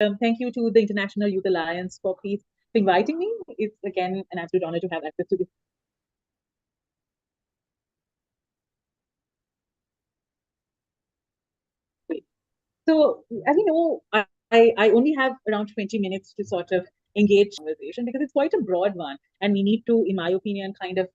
Thank you to the International Youth Alliance for Peace for inviting me. It's again an absolute honor to have access to this. So, as you know, I only have around 20 minutes to sort of engage conversation because it's quite a broad one. And we need to, in my opinion, kind of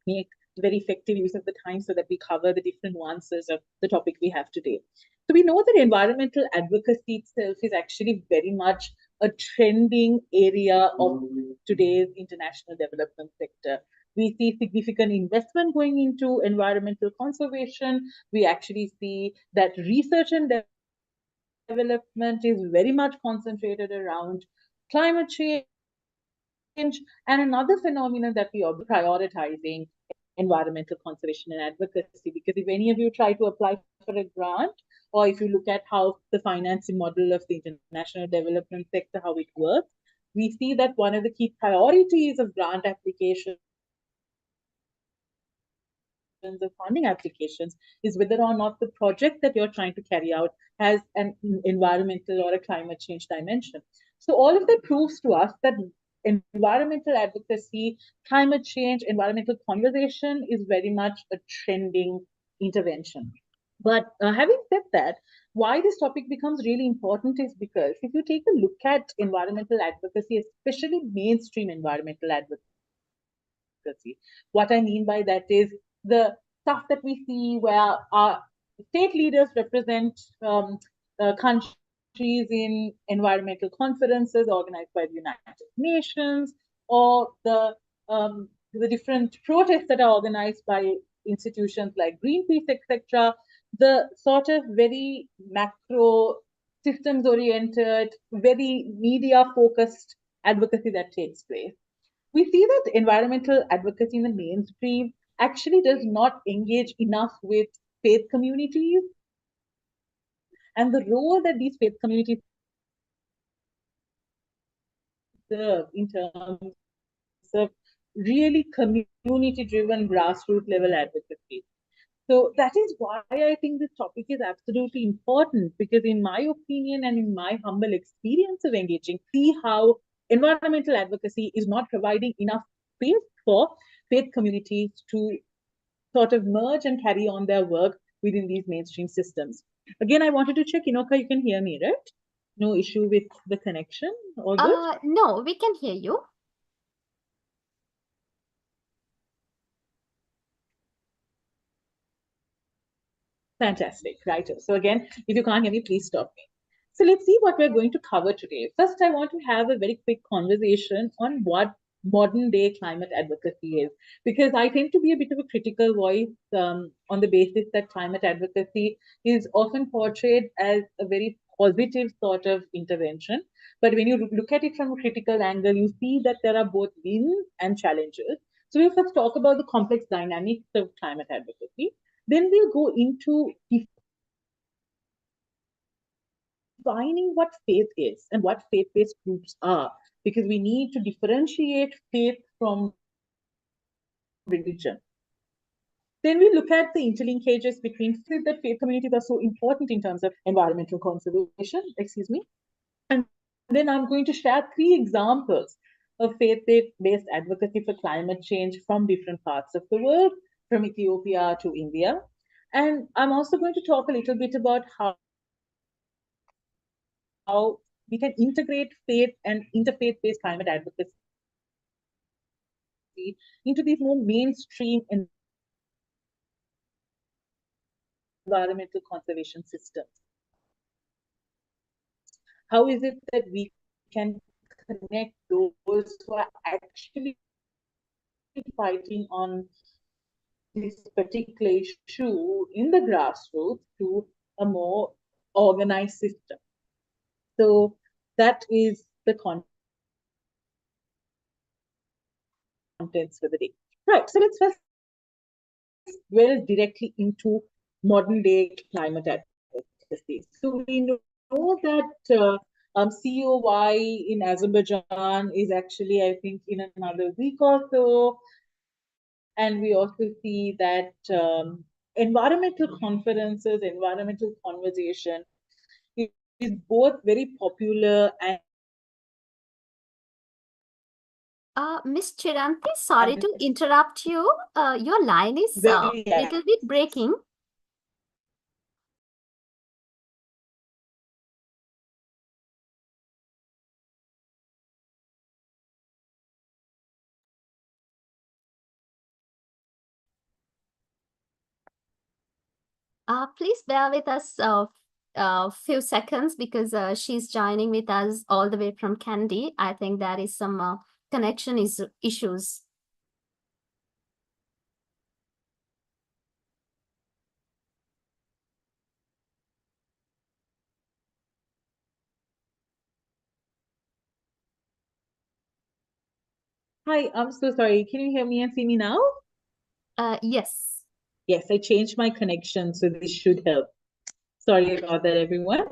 make very effective use of the time so that we cover the different nuances of the topic we have today. So we know that environmental advocacy itself is actually very much a trending area of today's international development sector. We see significant investment going into environmental conservation. We actually see that research and development is very much concentrated around climate change. And another phenomenon that we are prioritizing environmental conservation and advocacy. Because if any of you try to apply for a grant, or if you look at how the financing model of the international development sector, how it works, we see that one of the key priorities of grant applications of funding applications is whether or not the project that you're trying to carry out has an environmental or a climate change dimension. So all of that proves to us that environmental advocacy, climate change, environmental conversation is very much a trending intervention. But having said that, why this topic becomes really important is because if you take a look at environmental advocacy, especially mainstream environmental advocacy, what I mean by that is the stuff that we see where our state leaders represent countries in environmental conferences organized by the United Nations, or the different protests that are organized by institutions like Greenpeace, etc. The sort of very macro, systems oriented, very media focused advocacy that takes place. We see that environmental advocacy in the mainstream actually does not engage enough with faith communities and the role that these faith communities serve in terms of really community driven grassroots level advocacy. So that is why I think this topic is absolutely important because, in my opinion and in my humble experience of engaging, see how environmental advocacy is not providing enough space for faith communities to sort of merge and carry on their work within these mainstream systems. Again, I wanted to check, Inoka, you can hear me, right? No issue with the connection? All good? No, we can hear you. Fantastic. Right. So again, if you can't hear me, please stop me. So let's see what we're going to cover today. First, I want to have a very quick conversation on what modern day climate advocacy is, because I tend to be a bit of a critical voice on the basis that climate advocacy is often portrayed as a very positive sort of intervention. But when you look at it from a critical angle, you see that there are both wins and challenges. So we'll first talk about the complex dynamics of climate advocacy. Then we'll go into defining what faith is and what faith-based groups are, because we need to differentiate faith from religion. Then we look at the interlinkages between faith that faith communities are so important in terms of environmental conservation, excuse me. And then I'm going to share 3 examples of faith-based advocacy for climate change from different parts of the world, from Ethiopia to India. And I'm also going to talk a little bit about how we can integrate faith and interfaith-based climate advocacy into these more mainstream environmental conservation systems. How is it that we can connect those who are actually fighting on this particular issue in the grassroots to a more organized system? So that is the contents for the day. Right, so let's first dwell directly into modern day climate advocacy. So we know that COY in Azerbaijan is actually, I think, in another week or so. And we also see that environmental conferences, environmental conversation is both very popular and Miss Chiranti, sorry to interrupt you. Your line is very little bit breaking. Please bear with us a few seconds because she's joining with us all the way from Candy. I think there is some connection issues. Hi, I'm so sorry. Can you hear me and see me now? Yes. Yes, I changed my connection, so this should help. Sorry about that, everyone.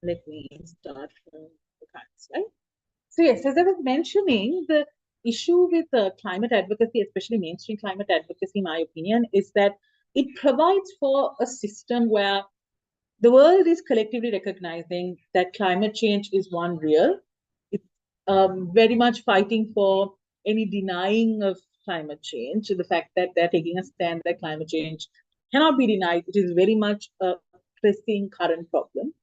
Let me start from the facts, right? So yes, as I was mentioning, the issue with climate advocacy, especially mainstream climate advocacy, in my opinion, is that it provides for a system where the world is collectively recognizing that climate change is one real. It's very much fighting for any denying of climate change. The fact that they're taking a stand that climate change cannot be denied. It is very much a pressing current problem.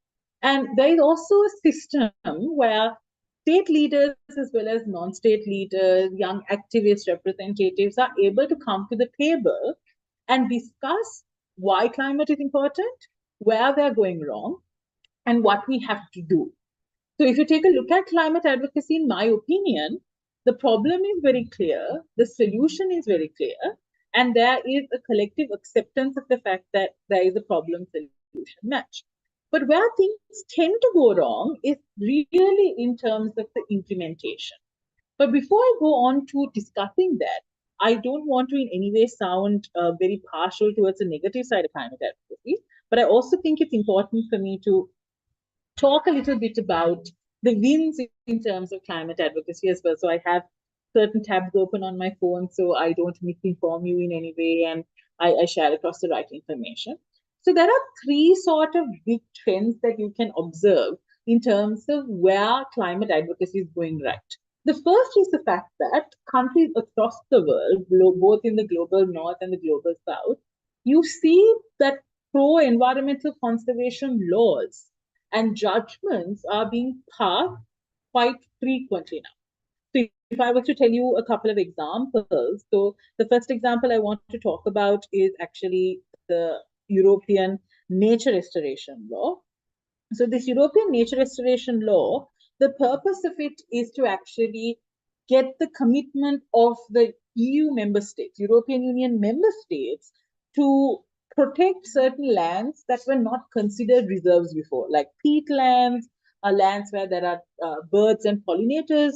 And there is also a system where state leaders as well as non-state leaders, young activist representatives are able to come to the table and discuss why climate is important, where they're going wrong, and what we have to do. So if you take a look at climate advocacy, in my opinion, the problem is very clear, the solution is very clear, and there is a collective acceptance of the fact that there is a problem solution match. But where things tend to go wrong is really in terms of the implementation. But before I go on to discussing that, I don't want to in any way sound very partial towards the negative side of climate advocacy, but I also think it's important for me to talk a little bit about the wins in terms of climate advocacy as well. So I have certain tabs open on my phone so I don't misinform you in any way and I share across the right information. So there are three sort of big trends that you can observe in terms of where climate advocacy is going right. The first is the fact that countries across the world, both in the global north and the global south, you see that pro environmental conservation laws and judgments are being passed quite frequently now. So if I was to tell you a couple of examples, so the first example I want to talk about is actually the European nature restoration law. So this European nature restoration law, the purpose of it is to actually get the commitment of the EU member states, European Union member states, to protect certain lands that were not considered reserves before, like peatlands, lands where there are birds and pollinators,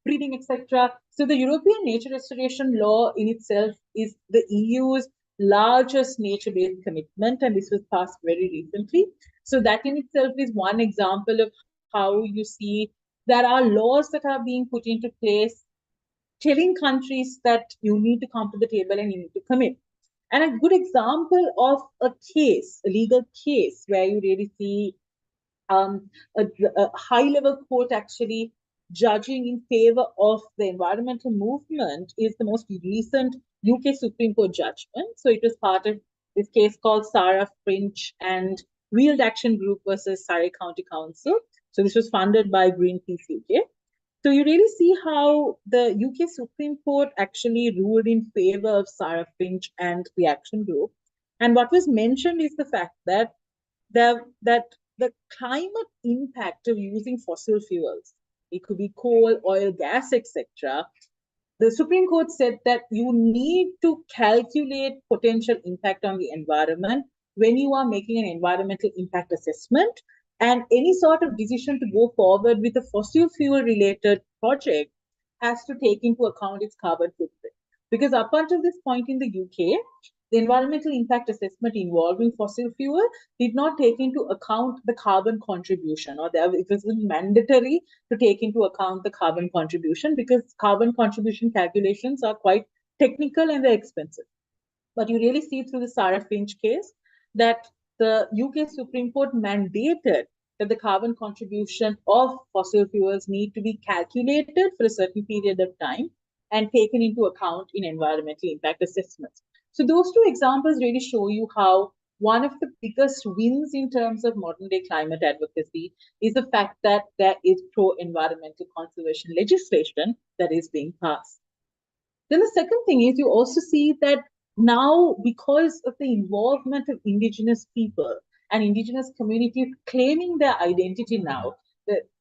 breeding, etc. So the European nature restoration law in itself is the EU's largest nature-based commitment, and this was passed very recently. So that in itself is one example of how you see there are laws that are being put into place telling countries that you need to come to the table and you need to commit. And a good example of a case, a legal case, where you really see um, a high level court actually judging in favor of the environmental movement is the most recent UK Supreme Court judgment. So it was part of this case called Sarah Finch and Wheeled Action Group versus Surrey County Council. So this was funded by Greenpeace UK. So you really see how the UK Supreme Court actually ruled in favor of Sarah Finch and the Action Group. And what was mentioned is the fact that that the climate impact of using fossil fuels, it could be coal, oil, gas, etc., the Supreme Court said that you need to calculate potential impact on the environment when you are making an environmental impact assessment. And any sort of decision to go forward with a fossil fuel related project has to take into account its carbon footprint. Because up until this point in the UK, the environmental impact assessment involving fossil fuel did not take into account the carbon contribution, or it wasn't mandatory to take into account the carbon contribution because carbon contribution calculations are quite technical and they're expensive. But you really see through the Sarah Finch case that the UK Supreme Court mandated that the carbon contribution of fossil fuels need to be calculated for a certain period of time and taken into account in environmental impact assessments. So those two examples really show you how one of the biggest wins in terms of modern day climate advocacy is the fact that there is pro-environmental conservation legislation that is being passed. Then the second thing is you also see that now, because of the involvement of indigenous people and indigenous communities claiming their identity now,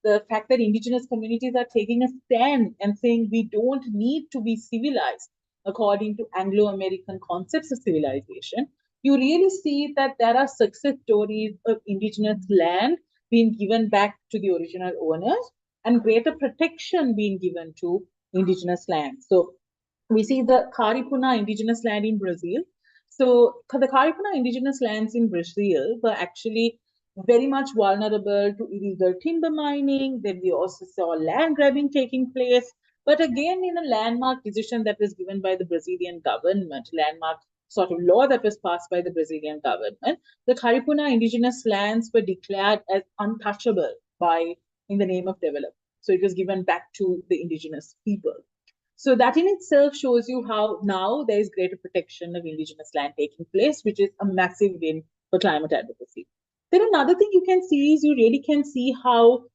the fact that indigenous communities are taking a stand and saying we don't need to be civilized according to Anglo-American concepts of civilization, you really see that there are success stories of indigenous land being given back to the original owners and greater protection being given to indigenous land. So we see the Caripuna indigenous land in Brazil. So the Caripuna indigenous lands in Brazil were actually very much vulnerable to illegal timber mining. Then we also saw land grabbing taking place. But again, in a landmark decision that was given by the Brazilian government, landmark sort of law that was passed by the Brazilian government, the Caripuna indigenous lands were declared as untouchable by in the name of development. So it was given back to the indigenous people. So that in itself shows you how now there is greater protection of indigenous land taking place, which is a massive win for climate advocacy. Then another thing you can see is you really can see how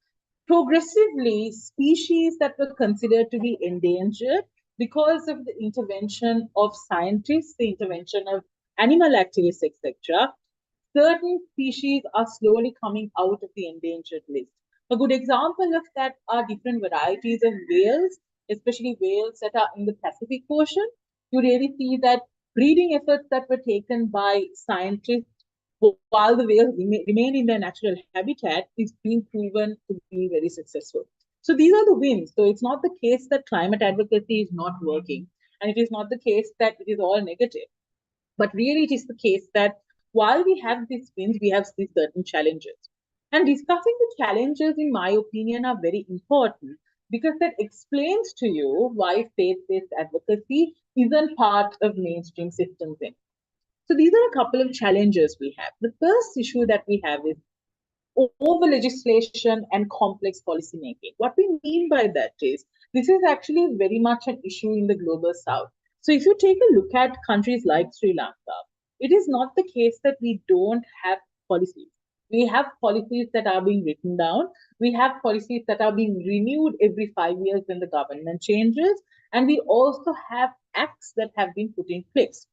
progressively species that were considered to be endangered because of the intervention of scientists, the intervention of animal activists, etc., certain species are slowly coming out of the endangered list. A good example of that are different varieties of whales, especially whales that are in the Pacific Ocean. You really see that breeding efforts that were taken by scientists while the whales remain in their natural habitat is being proven to be very successful. So these are the wins. So it's not the case that climate advocacy is not working, and it is not the case that it is all negative. But really, it is the case that while we have these wins, we have these certain challenges. And discussing the challenges, in my opinion, are very important because that explains to you why faith-based advocacy isn't part of mainstream systems. So these are a couple of challenges we have. The first issue that we have is over legislation and complex policy making. What we mean by that is this is actually very much an issue in the global south. So if you take a look at countries like Sri Lanka, it is not the case that we don't have policies. We have policies that are being written down. We have policies that are being renewed every 5 years when the government changes. And we also have acts that have been put in place.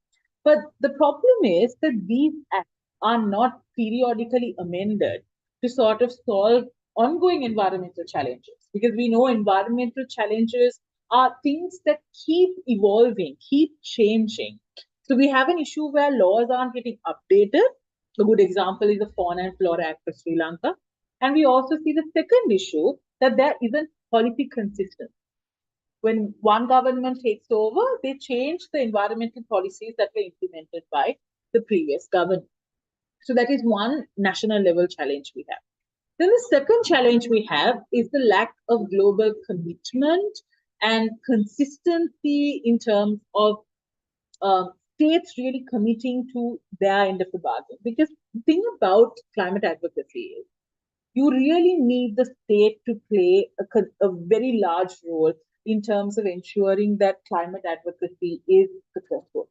But the problem is that these acts are not periodically amended to sort of solve ongoing environmental challenges because we know environmental challenges are things that keep evolving, keep changing. So we have an issue where laws aren't getting updated. A good example is the Fauna and Flora Act of Sri Lanka. And we also see the second issue that there isn't policy consistency. When one government takes over, they change the environmental policies that were implemented by the previous government. So that is one national level challenge we have. Then the second challenge we have is the lack of global commitment and consistency in terms of states really committing to their end of the bargain. Because the thing about climate advocacy is you really need the state to play a very large role in terms of ensuring that climate advocacy is successful.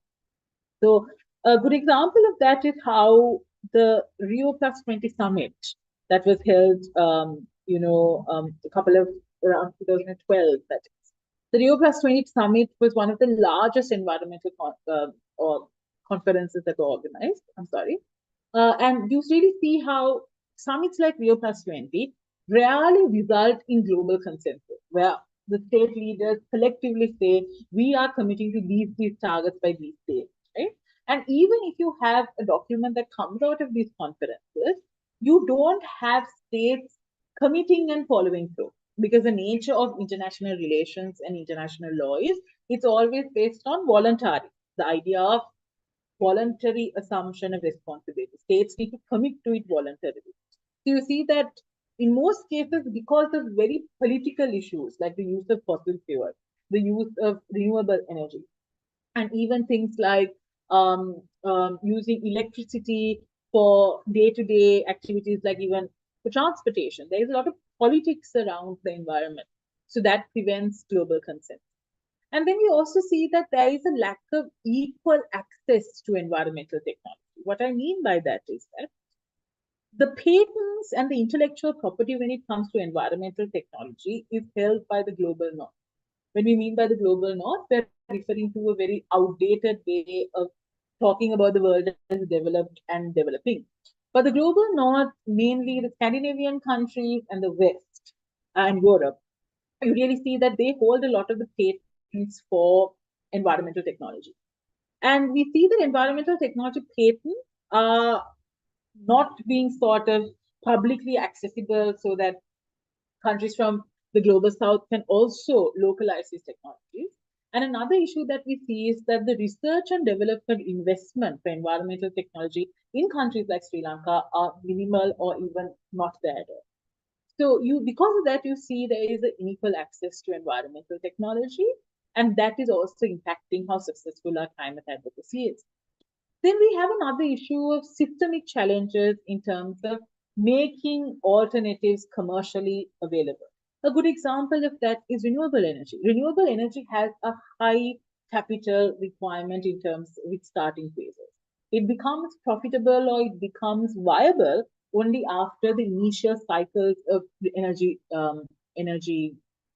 So a good example of that is how the Rio Plus 20 summit that was held, a couple of around 2012. That is, the Rio Plus 20 summit was one of the largest environmental conferences that were organized. I'm sorry, and you really see how summits like Rio Plus 20 rarely result in global consensus, where the state leaders collectively say, we are committing to these targets by these dates, right? And even if you have a document that comes out of these conferences, you don't have states committing and following through because the nature of international relations and international law is it's always based on voluntary. The idea of voluntary assumption of responsibility. States need to commit to it voluntarily. So you see that in most cases, because of very political issues like the use of fossil fuel, the use of renewable energy, and even things like using electricity for day-to-day activities like even for transportation. There is a lot of politics around the environment. So that prevents global consent. And then we also see that there is a lack of equal access to environmental technology. What I mean by that is that the patents and the intellectual property when it comes to environmental technology is held by the global north. When we mean by the global north, we're referring to a very outdated way of talking about the world as developed and developing. But the global north, mainly the Scandinavian countries and the West and Europe, you really see that they hold a lot of the patents for environmental technology. And we see that environmental technology patents are not being sort of publicly accessible so that countries from the global south can also localize these technologies. And another issue that we see is that the research and development investment for environmental technology in countries like Sri Lanka are minimal or even not there at all. So because of that, you see there is an unequal access to environmental technology, and that is also impacting how successful our climate advocacy is. Then we have another issue of systemic challenges in terms of making alternatives commercially available. A good example of that is renewable energy. Renewable energy has a high capital requirement in terms of its starting phases. It becomes profitable or it becomes viable only after the initial cycles of energy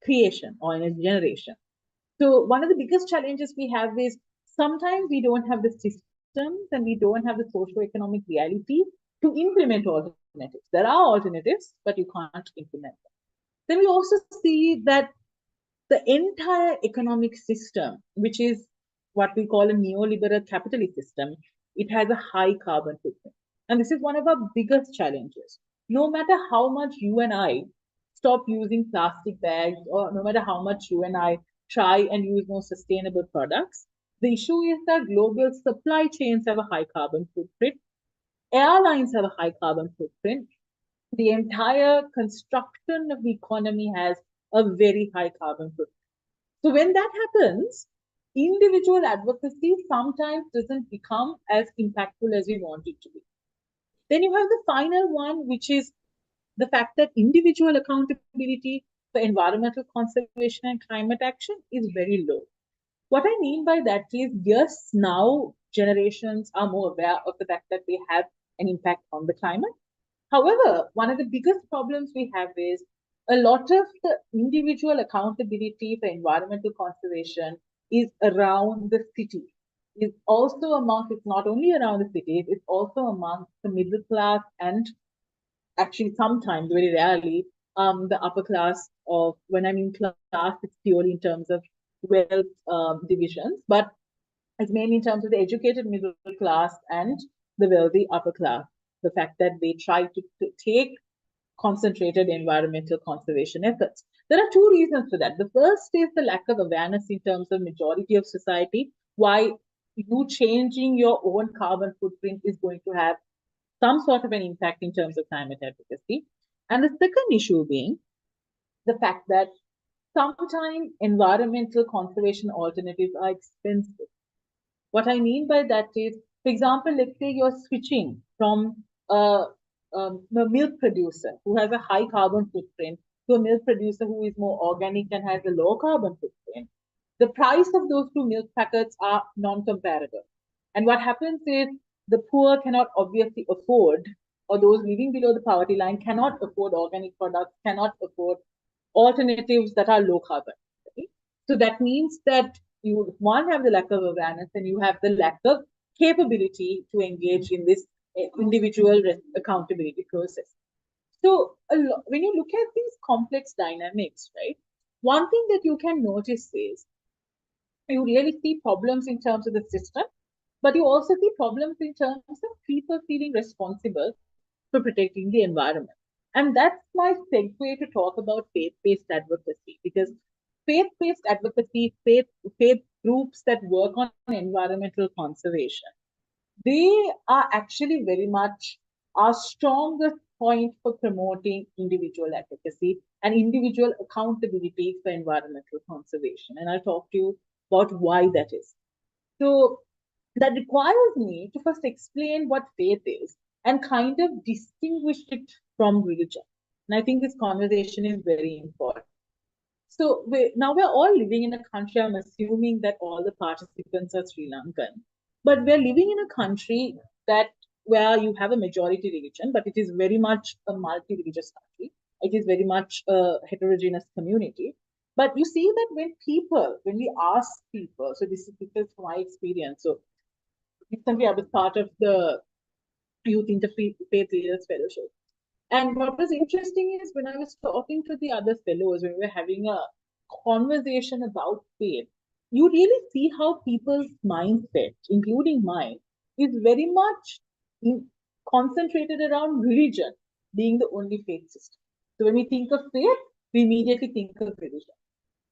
creation or energy generation. So one of the biggest challenges we have is sometimes we don't have the systems and we don't have the socio-economic reality to implement alternatives. There are alternatives, but you can't implement them. Then we also see that the entire economic system, which is what we call a neoliberal capitalist system, it has a high carbon footprint. And this is one of our biggest challenges. No matter how much you and I stop using plastic bags, or no matter how much you and I try and use more sustainable products, the issue is that global supply chains have a high carbon footprint, airlines have a high carbon footprint, the entire construction of the economy has a very high carbon footprint. So when that happens, individual advocacy sometimes doesn't become as impactful as we want it to be. Then you have the final one, which is the fact that individual accountability for environmental conservation and climate action is very low. What I mean by that is, yes, now generations are more aware of the fact that they have an impact on the climate. However, one of the biggest problems we have is a lot of the individual accountability for environmental conservation is around the city. It's also amongst, it's not only around the cities, it's also amongst the middle class and actually sometimes, very rarely, the upper class of, when I mean class, it's purely in terms of wealth divisions, but it's mainly in terms of the educated middle class and the wealthy upper class. The fact that they try to take concentrated environmental conservation efforts. There are two reasons for that. The first is the lack of awareness in terms of majority of society, why you changing your own carbon footprint is going to have some sort of an impact in terms of climate advocacy. And the second issue being the fact that sometimes environmental conservation alternatives are expensive. What I mean by that is, for example, let's say you're switching from a milk producer who has a high carbon footprint to a milk producer who is more organic and has a low carbon footprint. The price of those two milk packets are non-comparable. And what happens is the poor cannot obviously afford, or those living below the poverty line cannot afford organic products, cannot afford alternatives that are low carbon. Right? So that means that you, one, have the lack of awareness and you have the lack of capability to engage in this individual accountability process. So when you look at these complex dynamics, right, one thing that you can notice is you really see problems in terms of the system, but you also see problems in terms of people feeling responsible for protecting the environment. And that's my segue to talk about faith-based advocacy, because faith-based advocacy, faith groups that work on environmental conservation, they are actually very much our strongest point for promoting individual advocacy and individual accountability for environmental conservation. And I'll talk to you about why that is. So that requires me to first explain what faith is. and kind of distinguish it from religion. And I think this conversation is very important. So now we're all living in a country, I'm assuming that all the participants are Sri Lankan, but we're living in a country that where you have a majority religion, but it is very much a multi-religious country. It is very much a heterogeneous community. But you see that when we ask people, so this is my experience. So recently I was part of the Youth Interfaith Leaders Fellowship. And what was interesting is when I was talking to the other fellows, when we were having a conversation about faith, you really see how people's mindset, including mine, is very much concentrated around religion being the only faith system. So when we think of faith, we immediately think of religion.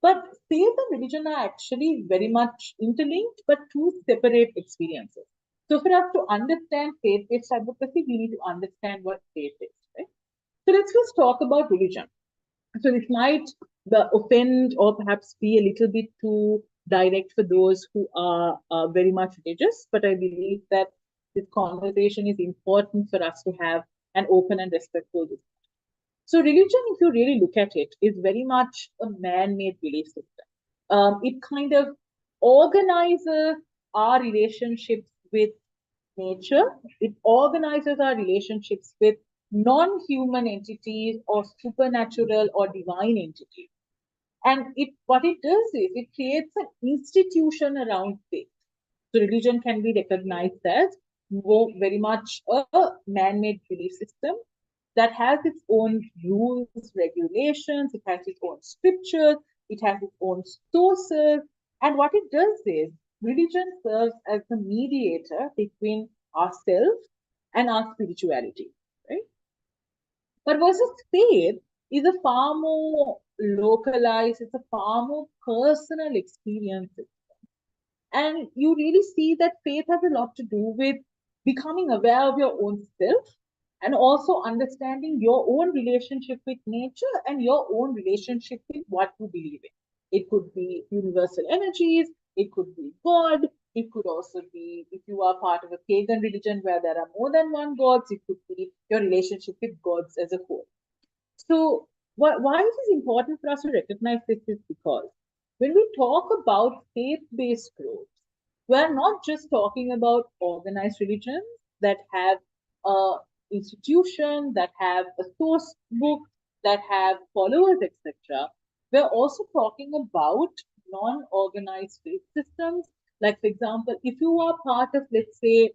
But faith and religion are actually very much interlinked, but two separate experiences. So for us to understand faith-based advocacy, we need to understand what faith is, right? So let's first talk about religion. So this might offend or perhaps be a little bit too direct for those who are very much religious, but I believe that this conversation is important for us to have an open and respectful discussion. So religion, if you really look at it, is very much a man-made belief system. It kind of organizes our relationships with nature. It organizes our relationships with non-human entities or supernatural or divine entities. And what it does is it creates an institution around faith. So religion can be recognized as very much a man-made belief system that has its own rules, regulations, it has its own scriptures, it has its own sources. And what it does is religion serves as the mediator between ourselves and our spirituality, right? But versus faith is a far more localized, it's a far more personal experience. And you really see that faith has a lot to do with becoming aware of your own self and also understanding your own relationship with nature and your own relationship with what you believe in. It could be universal energies, it could be God, it could also be, if you are part of a pagan religion where there are more than one gods, it could be your relationship with gods as a whole. So, why it is important for us to recognize this is because when we talk about faith based groups, we're not just talking about organized religions that have a institution, that have a source book, that have followers, etc. We're also talking about non organized faith systems. Like, for example, if you are part of, let's say,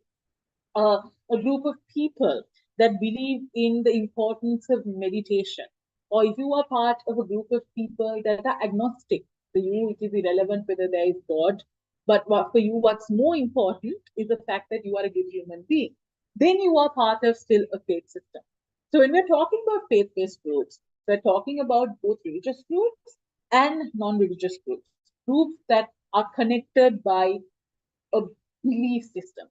a group of people that believe in the importance of meditation, or if you are part of a group of people that are agnostic, for you it is irrelevant whether there is God, but for you what's more important is the fact that you are a good human being, then you are part of still a faith system. So when we're talking about faith-based groups, we're talking about both religious groups and non-religious groups, groups that are connected by a belief system.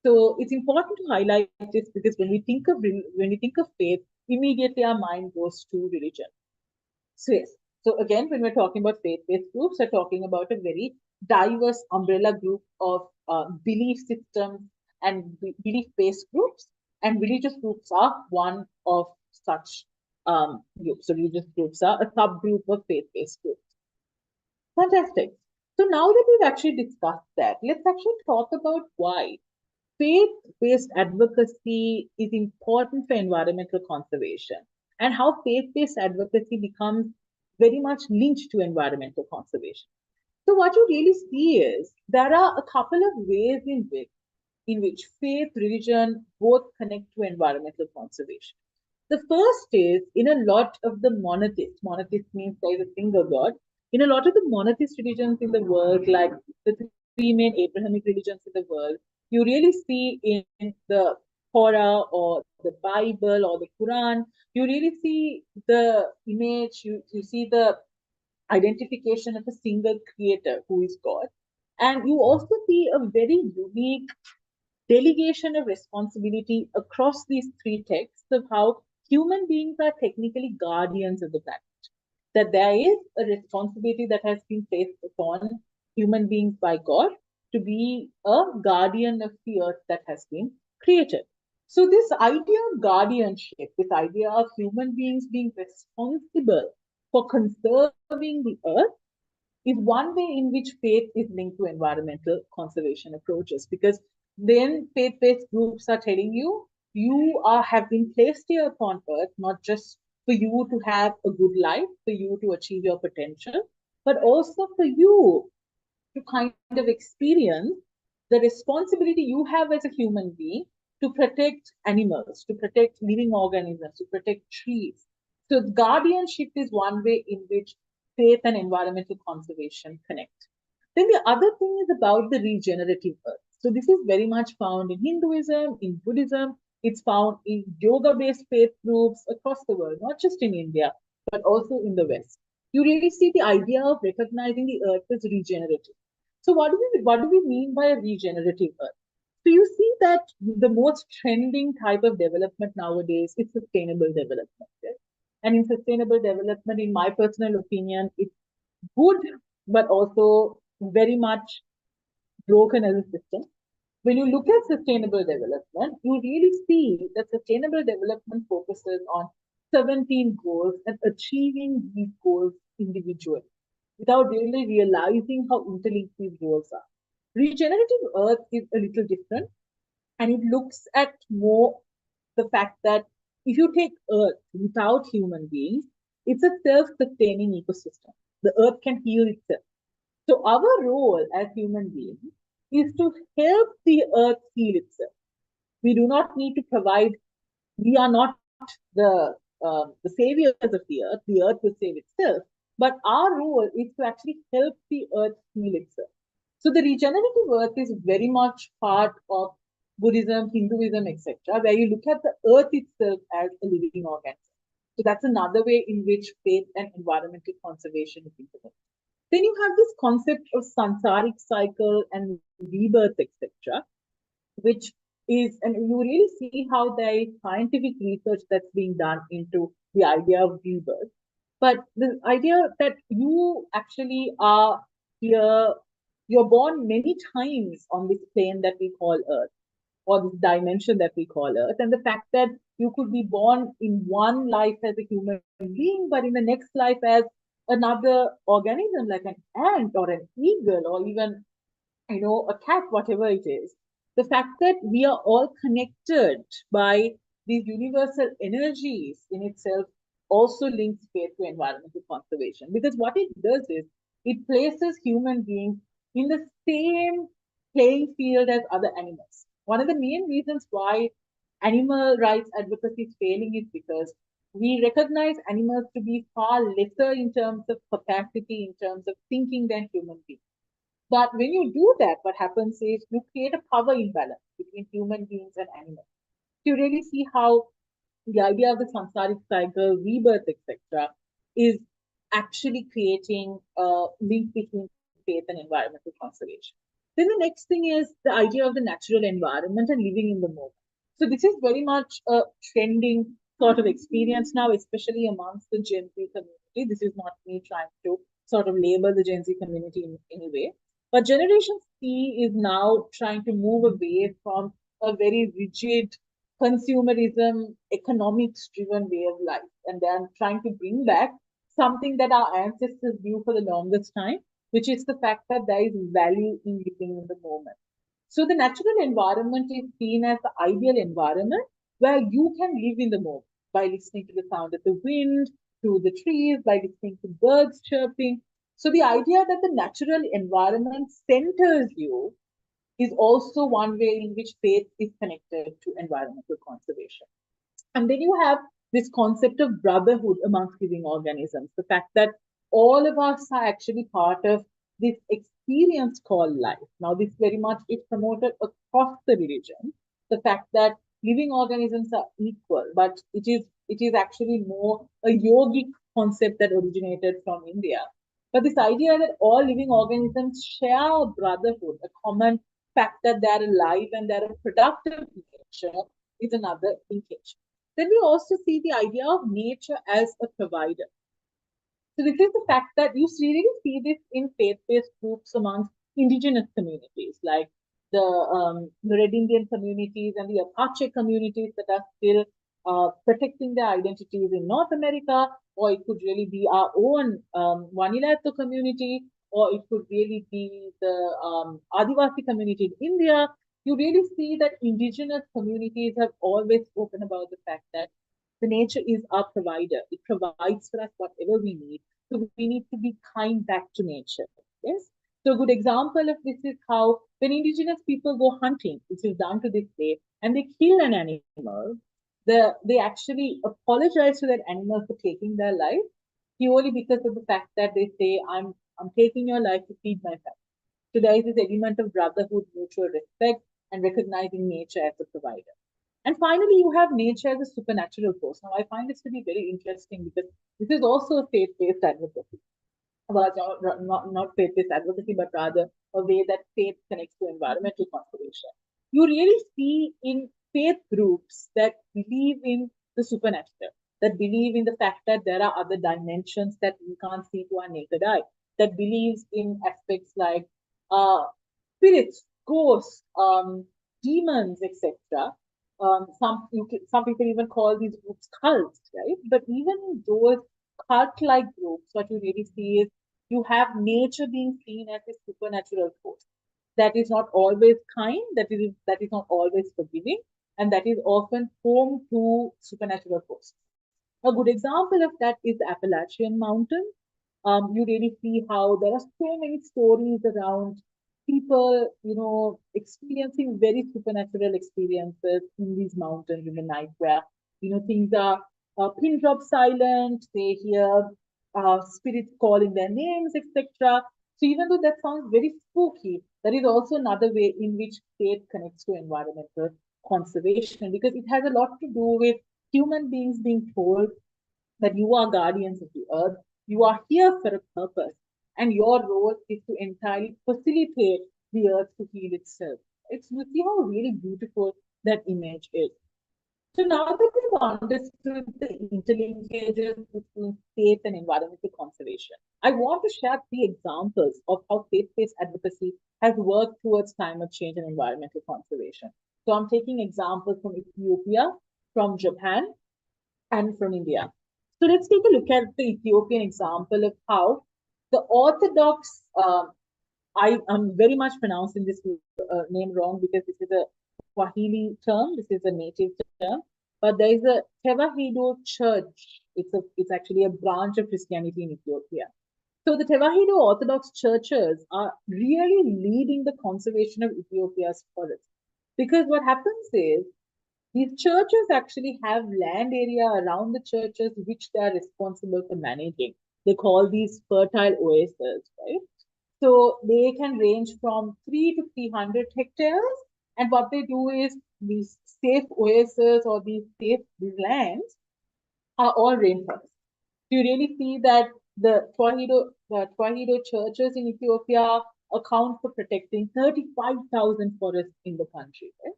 So it's important to highlight this because when we think of faith, immediately our mind goes to religion. So yes. So again, when we're talking about faith-based groups, we're talking about a very diverse umbrella group of belief systems and belief-based groups, and religious groups are one of such groups. So religious groups are a subgroup of faith-based groups. Fantastic. So now that we've actually discussed that, let's actually talk about why faith-based advocacy is important for environmental conservation and how faith-based advocacy becomes very much linked to environmental conservation. So what you really see is there are a couple of ways in which faith, religion both connect to environmental conservation. The first is in a lot of the monotheists means there is a single God. In a lot of the monotheist religions in the world, like the three main Abrahamic religions in the world, you really see in the Torah or the Bible or the Quran, you really see the image, you see the identification of a single creator who is God. And you also see a very unique delegation of responsibility across these three texts of how human beings are technically guardians of the planet. That there is a responsibility that has been placed upon human beings by God to be a guardian of the earth that has been created. So this idea of guardianship, this idea of human beings being responsible for conserving the earth, is one way in which faith is linked to environmental conservation approaches. Because then faith-based groups are telling you, you are have been placed here upon earth not just for you to have a good life, for you to achieve your potential, but also for you to kind of experience the responsibility you have as a human being to protect animals, to protect living organisms, to protect trees. So guardianship is one way in which faith and environmental conservation connect. Then the other thing is about the regenerative earth. So this is very much found in Hinduism, in Buddhism. It's found in yoga-based faith groups across the world, not just in India, but also in the West. You really see the idea of recognizing the earth as regenerative. So what do we mean by a regenerative earth? So you see that the most trending type of development nowadays is sustainable development. Yes? And in sustainable development, in my personal opinion, it's good, but also very much broken as a system. When you look at sustainable development, you really see that sustainable development focuses on 17 goals and achieving these goals individually without really realizing how interlinked these goals are. Regenerative Earth is a little different, and it looks at more the fact that if you take Earth without human beings, it's a self sustaining ecosystem. The Earth can heal itself. So, our role as human beings is to help the Earth heal itself. We do not need to provide, we are not the saviors of the earth will save itself. But our role is to actually help the earth heal itself. So the regenerative earth is very much part of Buddhism, Hinduism, etc., where you look at the earth itself as a living organism. So that's another way in which faith and environmental conservation is interlinked. Then you have this concept of sansaric cycle and rebirth, etc., which is, and you really see how there is scientific research that's being done into the idea of rebirth. But the idea that you actually are here, you're born many times on this plane that we call Earth, or this dimension that we call Earth, and the fact that you could be born in one life as a human being, but in the next life as another organism like an ant or an eagle or even a cat, whatever it is, the fact that we are all connected by these universal energies in itself also links faith to environmental conservation. Because what it does is it places human beings in the same playing field as other animals. One of the main reasons why animal rights advocacy is failing is because we recognize animals to be far lesser in terms of capacity, in terms of thinking than human beings. But when you do that, what happens is you create a power imbalance between human beings and animals. You really see how the idea of the samsaric cycle, rebirth, etc., is actually creating a link between faith and environmental conservation. Then the next thing is the idea of the natural environment and living in the moment. So this is very much a trending sort of experience now, especially amongst the Gen Z community. This is not me trying to sort of label the Gen Z community in any way. But Generation C is now trying to move away from a very rigid consumerism, economics driven way of life. And then trying to bring back something that our ancestors knew for the longest time, which is the fact that there is value in living in the moment. So the natural environment is seen as the ideal environment where you can live in the moment by listening to the sound of the wind, through the trees, by listening to birds chirping. So the idea that the natural environment centers you is also one way in which faith is connected to environmental conservation. And then you have this concept of brotherhood amongst living organisms, the fact that all of us are actually part of this experience called life. Now, this very much is promoted across the religion, the fact that living organisms are equal, but it is actually more a yogic concept that originated from India. But this idea that all living organisms share a brotherhood, a common fact that they're alive and they're a productive nature is another linkage. Then we also see the idea of nature as a provider. So this is the fact that you really see this in faith-based groups amongst indigenous communities, like the Red Indian communities and the Apache communities that are still protecting their identities in North America, or it could really be our own Vanuatu community, or it could really be the Adivasi community in India. You really see that indigenous communities have always spoken about the fact that the nature is our provider. It provides for us whatever we need. So we need to be kind back to nature. Yes. So a good example of this is how when indigenous people go hunting, which is done to this day, and they kill an animal, they actually apologize to that animal for taking their life purely because of the fact that they say, I'm taking your life to feed my family. So there is this element of brotherhood, mutual respect, and recognizing nature as a provider. And finally, you have nature as a supernatural force. Now, I find this to be very interesting because this is also a faith-based advocacy. Well, not faith-based advocacy, but rather a way that faith connects to environmental conservation. You really see in faith groups that believe in the supernatural, that believe in the fact that there are other dimensions that we can't see to our naked eye, that believes in aspects like uh, spirits, ghosts, demons, etc. Some people even call these groups cults, right? But even in those cult-like groups, what you really see is you have nature being seen as a supernatural force that is not always kind, that is not always forgiving, and that is often home to supernatural forces. A good example of that is the Appalachian Mountains. You really see how there are so many stories around people, experiencing very supernatural experiences in these mountains in the night where, things are pin drop silent, they hear spirits calling their names, etc. So even though that sounds very spooky, that is also another way in which faith connects to environmental conservation because it has a lot to do with human beings being told that you are guardians of the earth, you are here for a purpose, and your role is to entirely facilitate the earth to heal itself. You see how really beautiful that image is. So now that we've understood the interlinkages between faith and environmental conservation, I want to share three examples of how faith-based advocacy has worked towards climate change and environmental conservation. So I'm taking examples from Ethiopia, from Japan, and from India. So let's take a look at the Ethiopian example of how the Orthodox, I am very much pronouncing this name wrong because this is a Swahili term, this is a native term, but there is a Tewahedo church. It's actually a branch of Christianity in Ethiopia. So the Tewahedo Orthodox churches are really leading the conservation of Ethiopia's forests. Because what happens is these churches actually have land area around the churches which they are responsible for managing. They call these fertile oases, right? So they can range from 3 to 300 hectares. And what they do is these safe oases or these lands are all rainforests. You really see that the Twahedo churches in Ethiopia account for protecting 35,000 forests in the country. Right?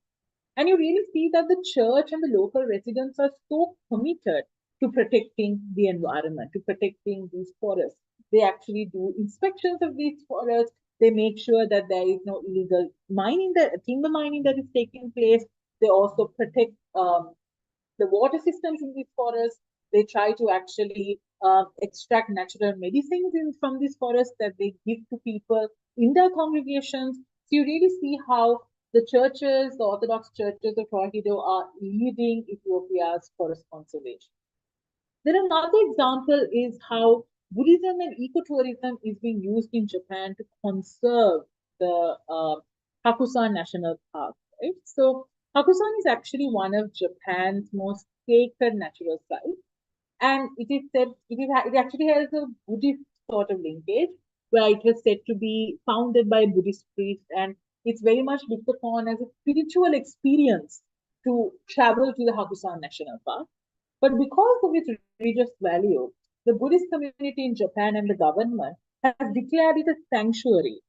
And you really see that the church and the local residents are so committed to protecting the environment, to protecting these forests. They actually do inspections of these forests. They make sure that there is no illegal timber mining that is taking place. They also protect the water systems in these forests. They try to actually extract natural medicines from these forests that they give to people in their congregations. So you really see how the Orthodox churches of Twahedo are leading Ethiopia's forest conservation. Then another example is how Buddhism and ecotourism is being used in Japan to conserve the Hakusan National Park. Right? So Hakusan is actually one of Japan's most sacred natural sites, and it is said it actually has a Buddhist sort of linkage, where it was said to be founded by Buddhist priests, and it's very much looked upon as a spiritual experience to travel to the Hakusan National Park. But because of its religious value, the Buddhist community in Japan and the government has declared it a sanctuary.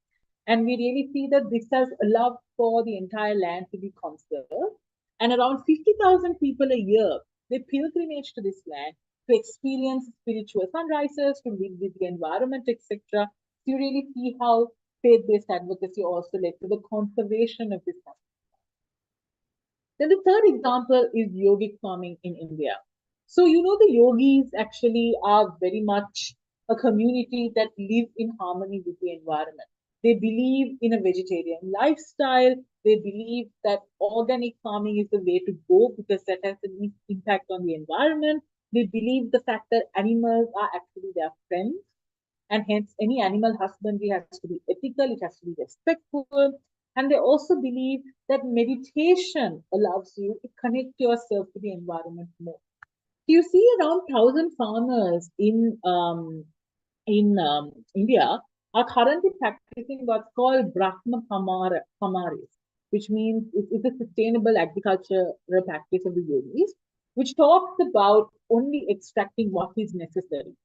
And we really see that this has allowed for the entire land to be conserved. And around 50,000 people a year, they pilgrimage to this land to experience spiritual sunrises, to live with the environment, etc. So you really see how faith-based advocacy also led to the conservation of this. Then the third example is yogic farming in India. So, the yogis actually are very much a community that live in harmony with the environment. They believe in a vegetarian lifestyle. They believe that organic farming is the way to go because that has the least impact on the environment. They believe the fact that animals are actually their friends, and hence any animal husbandry has to be ethical, it has to be respectful. And they also believe that meditation allows you to connect yourself to the environment more. You see around 1,000 farmers in India are currently practicing what's called Kamaris, which means it's a sustainable agricultural practice of the yogis, which talks about only extracting what is necessary,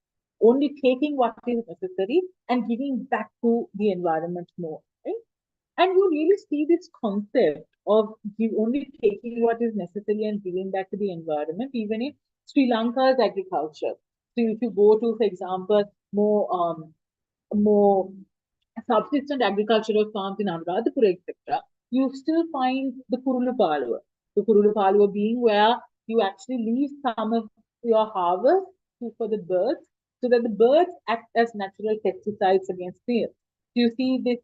only taking what is necessary and giving back to the environment more. Right? And you really see this concept of only taking what is necessary and giving back to the environment, even in Sri Lanka's agriculture. So if you go to, for example, more subsistence agricultural farms in Anuradhapura, etc., you still find the Kurulu Palua. The Kurulu Palua being where you actually leave some of your harvest for the birds so that the birds act as natural pesticides against pests. So you see this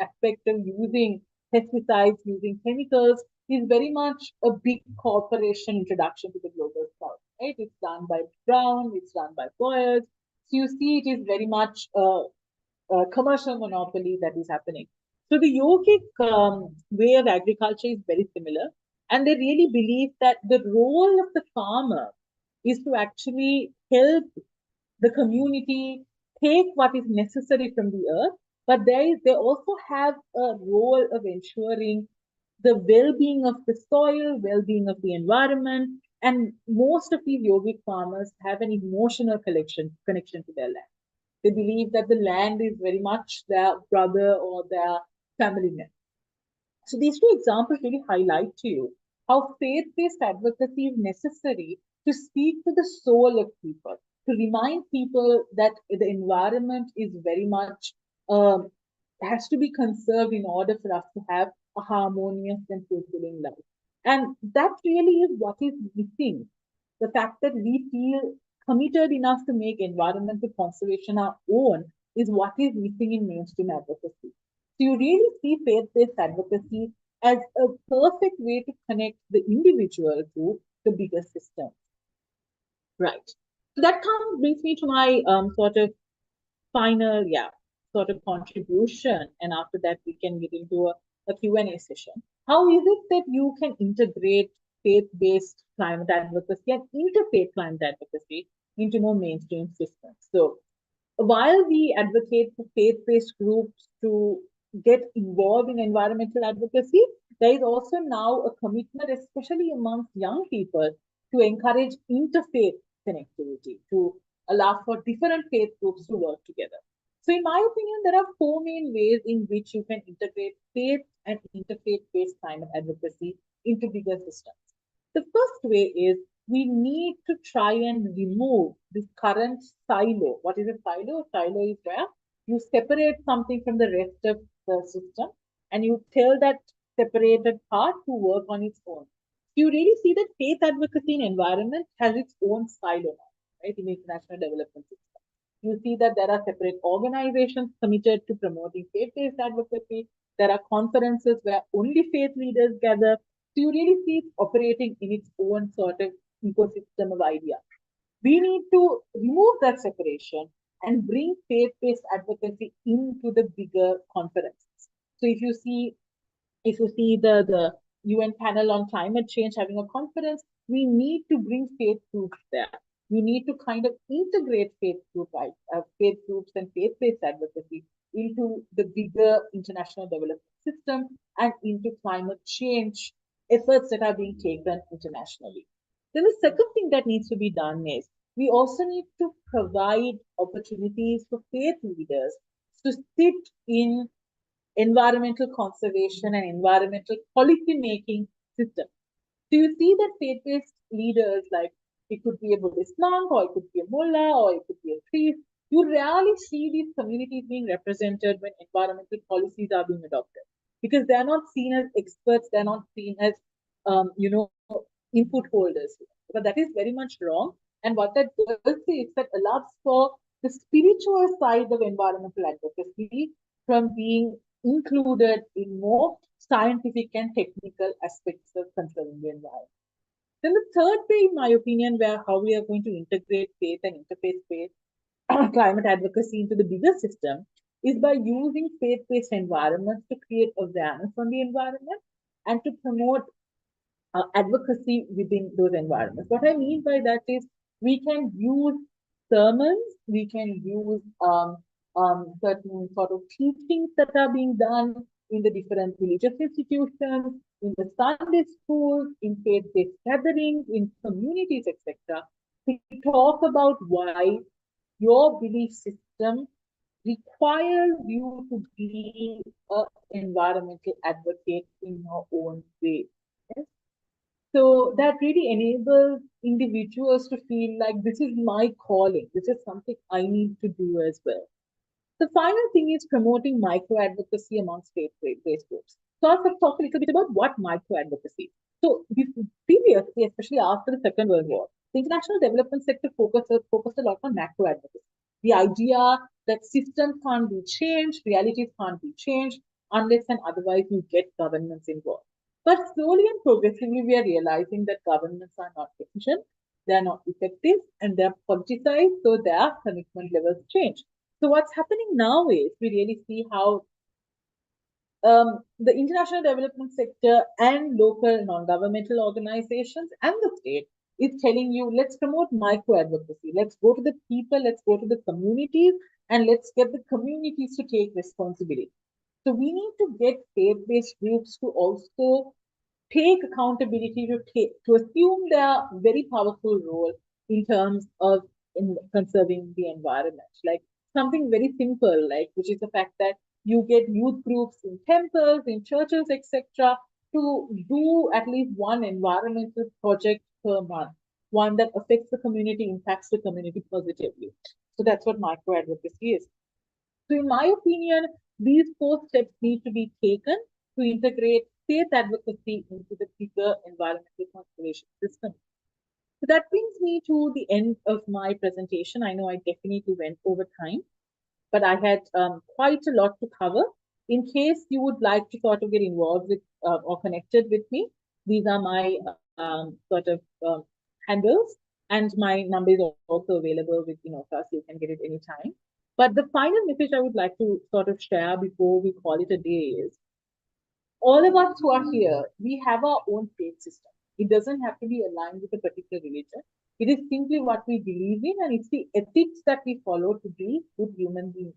aspect of using pesticides, using chemicals is very much a big corporation introduction to the global south. Right? It's done by Brown, it's done by Boyers. So you see it is very much commercial monopoly that is happening. So the yogic way of agriculture is very similar, and they really believe that the role of the farmer is to actually help the community take what is necessary from the earth, but they also have a role of ensuring the well-being of the soil, well-being of the environment, and most of these yogic farmers have an emotional connection to their land. They believe that the land is very much their brother or their family member. So these two examples really highlight to you how faith-based advocacy is necessary to speak to the soul of people, to remind people that the environment is very much has to be conserved in order for us to have a harmonious and fulfilling life. And that really is what is missing. The fact that we feel committed enough to make environmental conservation our own is what is missing in mainstream advocacy. So you really see faith-based advocacy as a perfect way to connect the individual to the bigger system. Right. So that brings me to my sort of final, sort of contribution. And after that, we can get into a Q&A session. How is it that you can integrate faith-based climate advocacy and interfaith climate advocacy into more mainstream systems? So while we advocate for faith-based groups to get involved in environmental advocacy, there is also now a commitment, especially amongst young people, to encourage interfaith connectivity, to allow for different faith groups to work together. So, in my opinion, there are four main ways in which you can integrate faith and interfaith-based climate advocacy into bigger systems. The first way is we need to try and remove this current silo. What is a silo? A silo is where you separate something from the rest of the system and you tell that separated part to work on its own. You really see that faith advocacy in environment has its own silo now, right, in international development system. You see that there are separate organizations committed to promoting faith-based advocacy. There are conferences where only faith leaders gather. So you really see it operating in its own sort of ecosystem of ideas. We need to remove that separation and bring faith-based advocacy into the bigger conferences. So if you see the UN panel on climate change having a conference, we need to bring faith groups there. We need to kind of integrate faith groups and faith-based advocacy into the bigger international development system and into climate change efforts that are being taken internationally. Then the second thing that needs to be done is we also need to provide opportunities for faith leaders to sit in environmental conservation and environmental policy making system. So you see that faith-based leaders, like it could be a Buddhist monk, or it could be a mullah, or it could be a priest, you rarely see these communities being represented when environmental policies are being adopted because they're not seen as experts, they're not seen as input holders. But that is very much wrong. And what that does is that allows for the spiritual side of environmental advocacy from being included in more scientific and technical aspects of conserving the environment. Then the third way, in my opinion, where how we are going to integrate faith and interfaith faith climate advocacy into the bigger system is by using faith-based environments to create awareness on the environment and to promote advocacy within those environments. What I mean by that is we can use sermons, we can use certain sort of teachings that are being done in the different religious institutions, in the Sunday schools, in faith-based gatherings, in communities, etc., to talk about why your belief system requires you to be an environmental advocate in your own way. Yes? So that really enables individuals to feel like this is my calling, this is something I need to do as well. The final thing is promoting micro advocacy amongst faith-based groups. So I'll talk a little bit about what micro advocacy. So previously, especially after the Second World War, the international development sector focused a lot on macro advocacy. The idea that systems can't be changed, realities can't be changed unless and otherwise you get governments involved. But slowly and progressively, we are realizing that governments are not efficient, they are not effective, and they are politicized, so their commitment levels change. So what's happening now is we really see how the international development sector and local non-governmental organizations and the state is telling you, let's promote micro advocacy. Let's go to the people, let's go to the communities, and let's get the communities to take responsibility. So we need to get faith-based groups to also take accountability to assume their very powerful role in terms of conserving the environment. Like something very simple, like which is the fact that you get youth groups in temples, in churches, etc., to do at least one environmental project per month, one that affects the community, impacts the community positively. So that's what micro advocacy is. So, in my opinion, these four steps need to be taken to integrate faith advocacy into the bigger environmental conservation system. So, that brings me to the end of my presentation. I know I definitely went over time, but I had quite a lot to cover. In case you would like to sort of get involved with or connected with me, these are my sort of handles, and my number is also available with so you can get it anytime. But the final message I would like to sort of share before we call it a day is all of us who are here, we have our own faith system. It doesn't have to be aligned with a particular religion. It is simply what we believe in, and it's the ethics that we follow to be good human beings.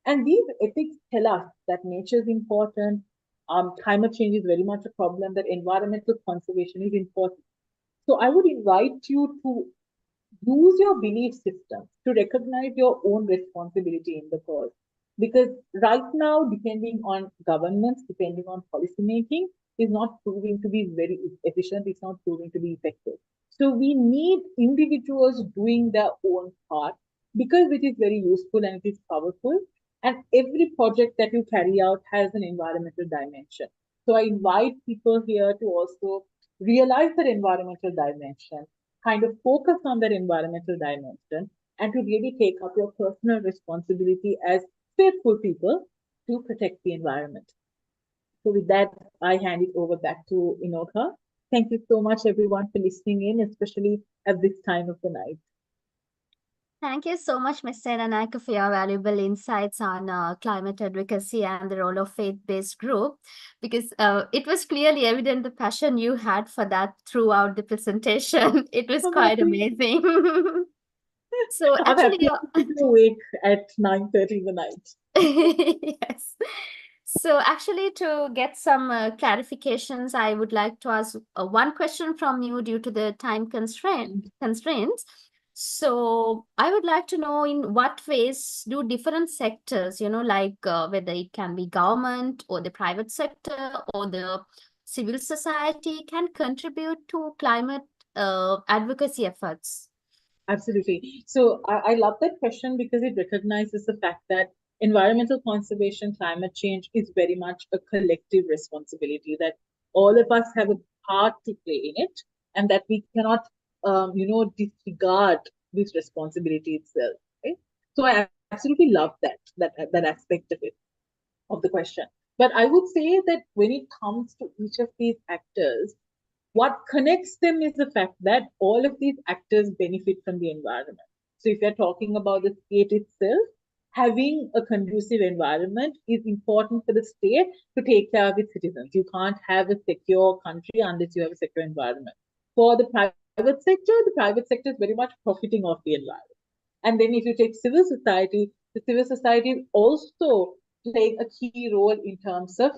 And these ethics tell us that nature is important, climate change is very much a problem, that environmental conservation is important. So I would invite you to use your belief system to recognize your own responsibility in the cause. Because right now, depending on governments, depending on policy making, is not proving to be very efficient, it's not proving to be effective. So we need individuals doing their own part because it is very useful and it is powerful. And every project that you carry out has an environmental dimension. So I invite people here to also realize that environmental dimension, kind of focus on that environmental dimension, and to really take up your personal responsibility as faithful people to protect the environment. So with that, I hand it over back to Inoka. Thank you so much, everyone, for listening in, especially at this time of the night. Thank you so much, Mr. Nanaka, for your valuable insights on climate advocacy and the role of faith-based group, because it was clearly evident the passion you had for that throughout the presentation. It was I'm quite happy. amazing. So I'm actually, happy to be awake at 9:30 in the night. yes. So actually, to get some clarifications, I would like to ask one question from you due to the time constraints. So I would like to know in what ways do different sectors, like whether it can be government or the private sector or the civil society, can contribute to climate advocacy efforts. Absolutely. So I love that question because it recognizes the fact that environmental conservation, climate change is very much a collective responsibility that all of us have a part to play in it, and that we cannot, disregard this responsibility itself. Right? So I absolutely love that aspect of it, of the question. But I would say that when it comes to each of these actors, what connects them is the fact that all of these actors benefit from the environment. So if you're talking about the state itself, having a conducive environment is important for the state to take care of its citizens. You can't have a secure country unless you have a secure environment. For the private sector is very much profiting off the environment. And then if you take civil society, the civil society also playing a key role in terms of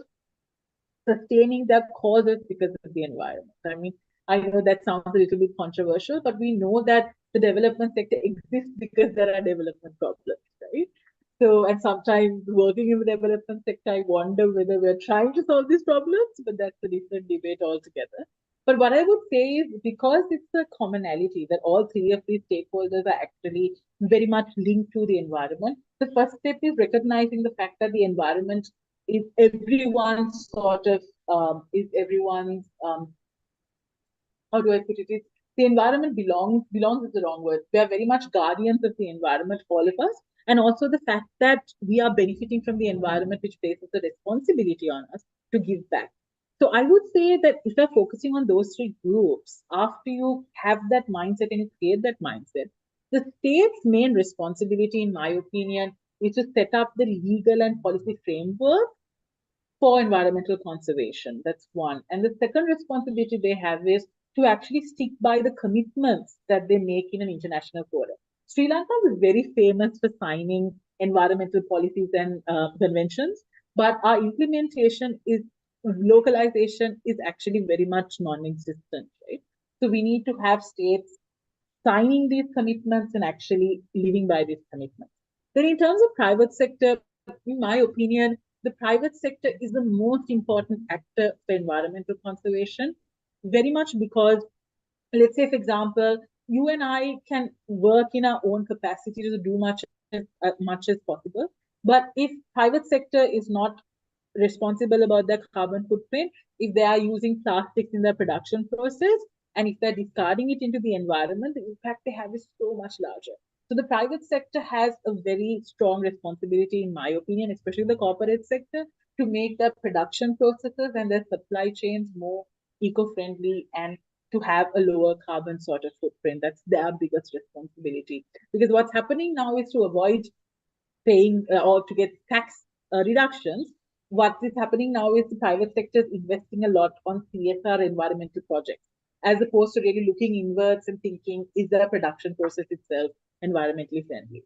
sustaining their causes because of the environment. I mean, I know that sounds a little bit controversial, but we know that the development sector exists because there are development problems, right? So, and sometimes working in the development sector, I wonder whether we're trying to solve these problems, but that's a different debate altogether. But what I would say is because it's a commonality that all three of these stakeholders are actually very much linked to the environment, the first step is recognizing the fact that the environment is everyone's sort of is everyone's how do I put it? It's, the environment belongs is the wrong word. We are very much guardians of the environment, all of us, and also the fact that we are benefiting from the environment, which places a responsibility on us to give back. So I would say that if you're focusing on those three groups, after you have that mindset and you create that mindset, the state's main responsibility, in my opinion, is to set up the legal and policy framework for environmental conservation. That's one. And the second responsibility they have is to actually stick by the commitments that they make in an international forum. Sri Lanka is very famous for signing environmental policies and conventions, but our implementation is localization is actually very much non-existent, right? So we need to have states signing these commitments and actually living by these commitments. Then, in terms of private sector, in my opinion, the private sector is the most important actor for environmental conservation, very much because, let's say, for example, you and I can work in our own capacity to do much as possible. But if private sector is not responsible about their carbon footprint, if they are using plastics in their production process, and if they're discarding it into the environment, the impact they have is so much larger. So the private sector has a very strong responsibility, in my opinion, especially the corporate sector, to make their production processes and their supply chains more eco-friendly and to have a lower carbon sort of footprint. That's their biggest responsibility. Because what's happening now is to avoid paying or to get tax reductions. What is happening now is the private sector is investing a lot on CSR environmental projects, as opposed to really looking inwards and thinking, is the production process itself environmentally friendly?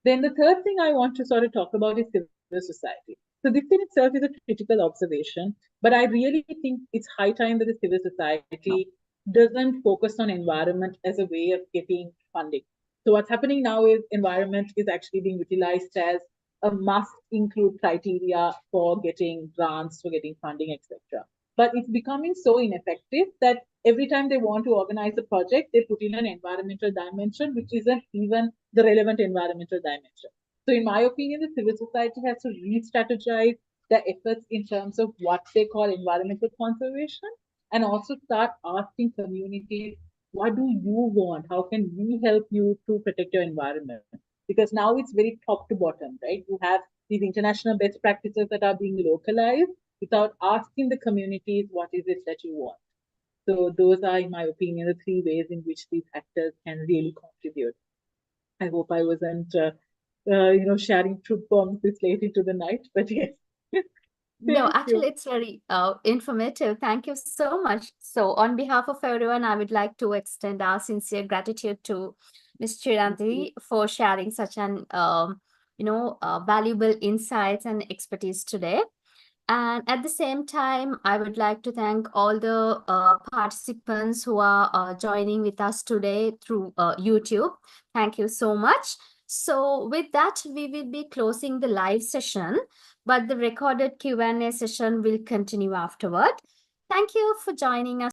Then the third thing I want to sort of talk about is civil society. So this in itself is a critical observation, but I really think it's high time that the civil society doesn't focus on environment as a way of getting funding. So what's happening now is environment is actually being utilized as a must include criteria for getting grants, for getting funding, etc. But it's becoming so ineffective that every time they want to organize a project, they put in an environmental dimension, which isn't even the relevant environmental dimension. So, in my opinion, the civil society has to re strategize their efforts in terms of what they call environmental conservation and also start asking communities, what do you want? How can we help you to protect your environment? Because now it's very top to bottom, right? You have these international best practices that are being localized without asking the communities what is it that you want. So those are, in my opinion, the three ways in which these actors can really contribute. I hope I wasn't, sharing truth bombs this late into the night, but yes. No, Thank actually, you. it's very informative. Thank you so much. So, on behalf of everyone, I would like to extend our sincere gratitude to Ms. Thank you. Chiranti for sharing such an valuable insights and expertise today. And at the same time, I would like to thank all the participants who are joining with us today through YouTube. Thank you so much. So with that, we will be closing the live session, but the recorded Q&A session will continue afterward. Thank you for joining us